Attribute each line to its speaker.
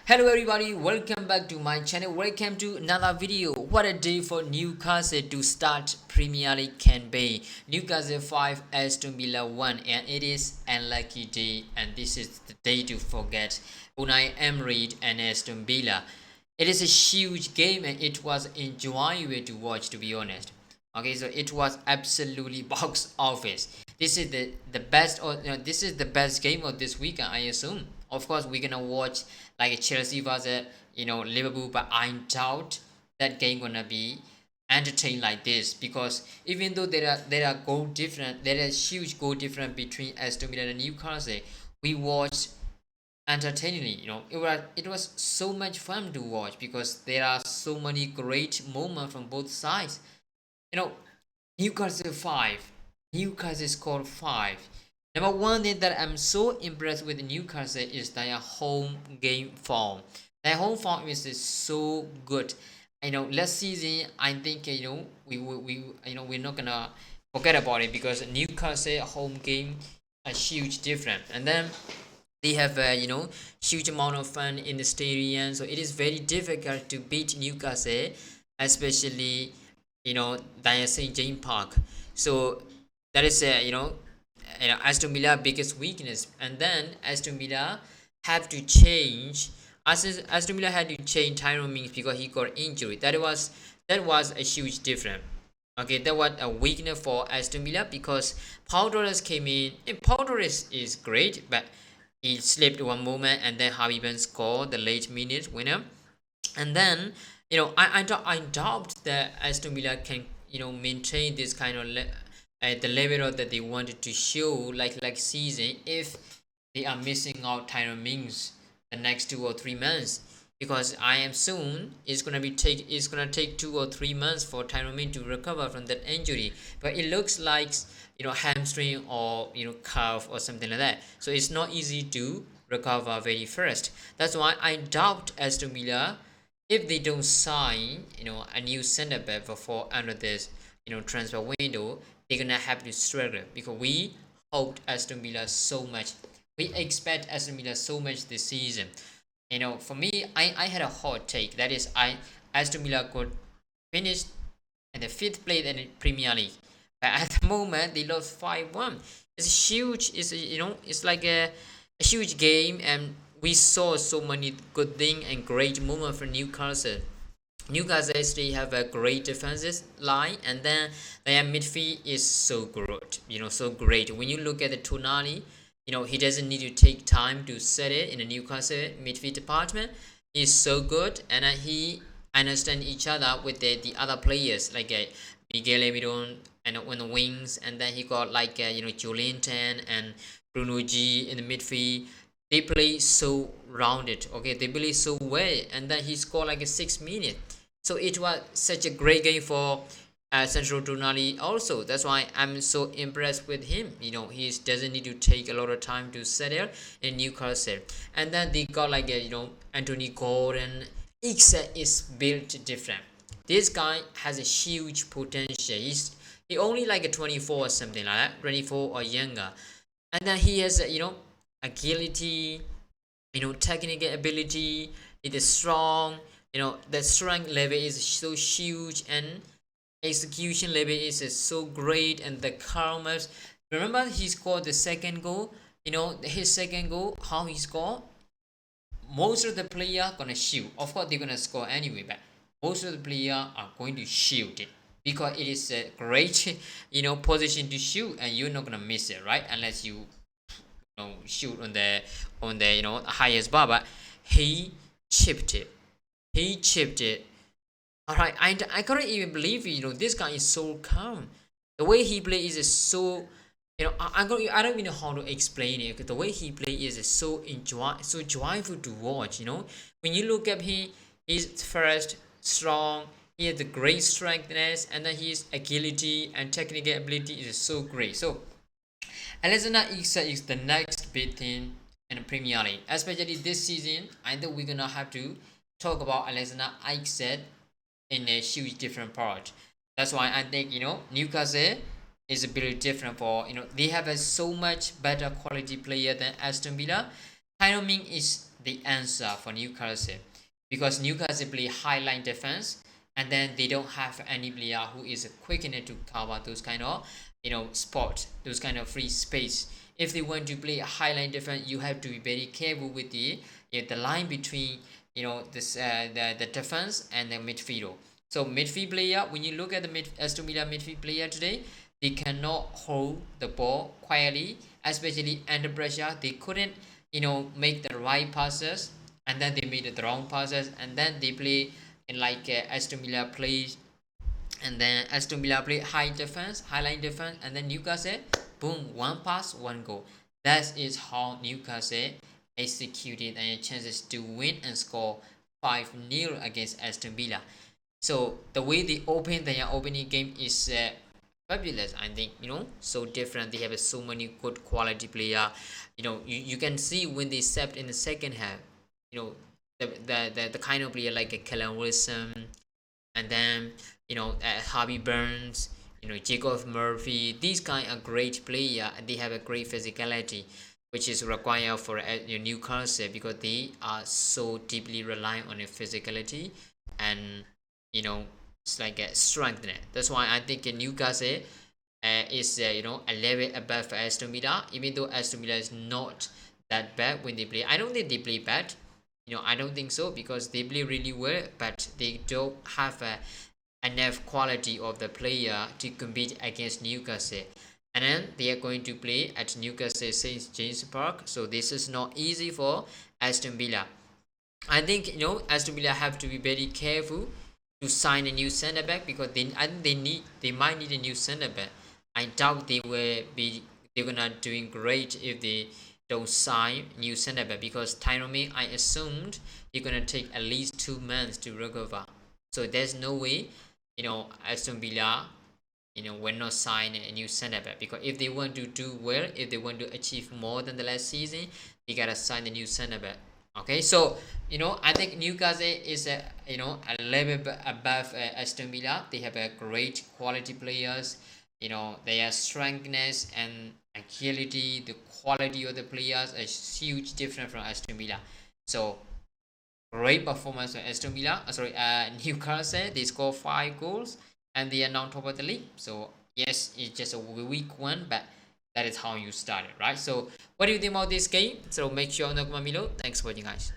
Speaker 1: Hello everybody, welcome back to my channel. Welcome to another video. What a day for Newcastle to start Premier League campaign. Newcastle 5, Aston Villa 1, and it is unlucky day, and this is the day to forget Unai Emery and Aston Villa. It is a huge game and it was enjoyable to watch, to be honest. Okay, so it was absolutely box office. This is the best, or this is the best game of this weekend, I assume. Of course, we're gonna watch like Chelsea versus Liverpool, but I doubt that game gonna be entertained like this, because even though there are goal different, there is huge goal difference between Aston Villa and Newcastle. We watched entertainingly. It was so much fun to watch because there are so many great moments from both sides. you know Newcastle 5. Newcastle scored 5. Number one thing that I'm so impressed with Newcastle is their home game form. Their home form is so good. Last season I think we're not gonna forget about it, because Newcastle home game a huge difference, and then they have a huge amount of fun in the stadium, so it is very difficult to beat Newcastle, especially than St. James Park. So that is Aston Villa biggest weakness, and then Aston Villa have to change. Aston Villa had to change Tyrone Mings because he got injury. That was a huge difference. Okay, that was a weakness for Aston Villa because Paul Torres came in. And Paul Torres is great, but he slipped one moment, and then Harvey Ben scored the late minute winner. And then I doubt that Aston Villa can maintain this kind of at the level that they wanted to show like season, if they are missing out Tyrone Mings the next 2 or 3 months, because I am soon it's gonna take 2 or 3 months for Tyrone Mings to recover from that injury, but it looks like hamstring or calf or something like that, so it's not easy to recover very first. That's why I doubt Aston Villa, if they don't sign a new center back before under this transfer window, they're gonna have to struggle, because we hoped Aston Villa so much. We expect Aston Villa so much this season. For me, I had a hot take, that is, Aston Villa could finish in the fifth place in the Premier League, but at the moment they lost 5-1. It's huge. It's like a huge game, and we saw so many good things and great moments for Newcastle. Newcastle actually have a great defensive line, and then their midfield is so good, so great. When you look at the Tonali, he doesn't need to take time to set it in the Newcastle midfield department. He's so good, and he understand each other with the other players, like Miguel Emiron and on the wings, and then he got like Jolinton and Bruno G in the midfield. They play so rounded, okay, they play so well, and then he scored like a 6 minute. So it was such a great game for Central Tonali also. That's why I'm so impressed with him. He doesn't need to take a lot of time to settle in Newcastle. And then they got like Anthony Gordon. Ixa is built different. This guy has a huge potential. He only like a 24 or something like that, 24 or younger. And then he has agility, technical ability. It is strong. The strength level is so huge, and execution level is so great, and the calmness. Remember, he scored the second goal. His second goal, how he scored. Most of the player gonna shoot. Of course, they're gonna score anyway, but most of the player are going to shoot it, because it is a great position to shoot, and you're not gonna miss it, right? Unless you shoot on the highest bar. But he chipped it. He chipped it. All right, I couldn't even believe it. This guy is so calm. The way he plays is so. I don't even know how to explain it. Because the way he plays is so joyful to watch. When you look at him, he's first strong. He has the great strengthness, and then his agility and technical ability is so great. So Alexander Isak is the next big thing in the Premier League, especially this season. I think we're gonna have to talk about Alexander Isak in a huge different part. That's why I think Newcastle is a bit different, they have a so much better quality player than Aston Villa. Tyrone Mings is the answer for Newcastle, because Newcastle play high line defense, and then they don't have any player who is quick enough to cover those kind of spot, those kind of free space. If they want to play a high line defense, you have to be very careful with the line between this the defense and the midfield. So midfield player, when you look at the Aston Villa midfield player today, they cannot hold the ball quietly, especially under pressure. They couldn't make the right passes, and then they made the wrong passes, and then they play in like Aston Villa plays, and then Aston Villa play high defense, high line defense, and then Newcastle, boom, one pass, one goal. That is how Newcastle executed and chances to win and score 5-0 against Aston Villa. So the way they open their opening game is fabulous. I think so different. They have so many good quality player. You can see when they stepped in the second half. The kind of player like a Callum Wilson, and then Harvey Burns, Jacob Murphy. These kind are great player, and they have a great physicality, which is required for Newcastle, because they are so deeply reliant on their physicality, and it's like a strength. That's why I think Newcastle is a level above Aston Villa, even though Aston Villa is not that bad when they play. I don't think they play bad. I don't think so, because they play really well, but they don't have enough quality of the player to compete against Newcastle. And then they are going to play at Newcastle St James Park, so this is not easy for Aston Villa. I think Aston Villa have to be very careful to sign a new centre back, because I think they might need a new centre back. I doubt they're gonna doing great if they don't sign new centre back, because Tyrone, I assumed he's gonna take at least 2 months to recover. So there's no way Aston Villa will not sign a new centre back, because if they want to do well, if they want to achieve more than the last season, they gotta sign a new centre back. Okay, so I think Newcastle is a level above Aston Villa. They have a great quality players. Their strengthness and agility, the quality of the players is huge different from Aston Villa. So great performance from Aston Villa. Newcastle. They score 5 goals and they are now top of the league. So yes, it's just a weak one, but that is how you start it, right? So what do you think about this game? So make sure to comment below. Thanks for watching, guys.